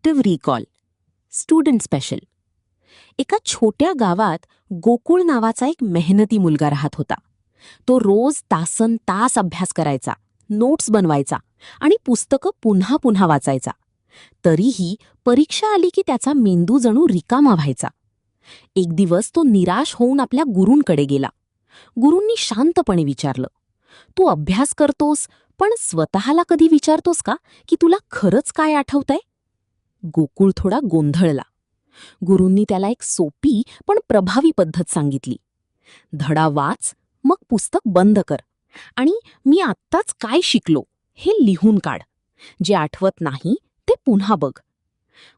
Active recall student special. एका छोट्या गावात गोकुळ नावाचा एक मेहनती मुलगा राहत होता. तो रोज तासन तास अभ्यास करायचा, नोट्स बनवायचा आणि पुस्तकं पुन्हा पुन्हा वाचायचा. तरीही परीक्षा आली की त्याचा मेंदू जणू रिकामा व्हायचा. एक दिवस तो निराश होऊन आपल्या गुरूंकडे गेला. गुरूंनी शांतपणे विचारलं, तू अभ्यास करतोस पण स्वतःला कधी विचारतोस का की तुला खरंच काय आठवतंय? गोकुळ थोडा गोंधळला. गुरूंनी त्याला एक सोपी पण प्रभावी पद्धत सांगितली. धडा वाच, मग पुस्तक बंद कर आणि मी आत्ताच काय शिकलो हे लिहून काढ. जे आठवत नाही ते पुन्हा बघ.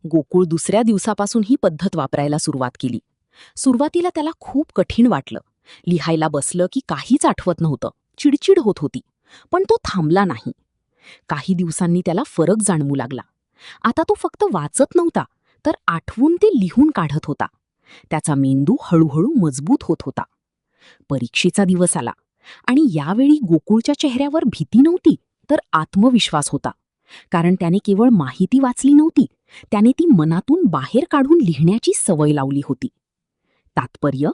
गोकुळ दुसऱ्या दिवसापासून ही पद्धत वापरायला सुरुवात केली. सुरुवातीला त्याला खूप कठीण वाटलं. लिहायला बसलं की काहीच आठवत नव्हतं, चिडचिड होत होती. पण तो थांबला नाही. काही दिवसांनी त्याला फरक जाणवू लागला. आता तो फक्त वाचत नव्हता, तर आठवून ते लिहून काढत होता. त्याचा मेंदू हळूहळू मजबूत होत होता. परीक्षेचा दिवस आला आणि यावेळी गोकुळच्या चेहऱ्यावर भीती नव्हती, तर आत्मविश्वास होता. कारण त्याने केवळ माहिती वाचली नव्हती, त्याने ती मनातून बाहेर काढून लिहिण्याची सवय लावली होती. तात्पर्य,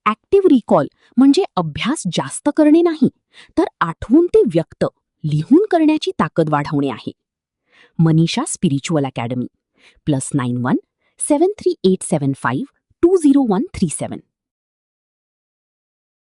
ॲक्टिव्ह रिकॉल म्हणजे अभ्यास जास्त करणे नाही, तर आठवून ते व्यक्त, लिहून करण्याची ताकद वाढवणे आहे. Manisha spiritual academy +91 7387520137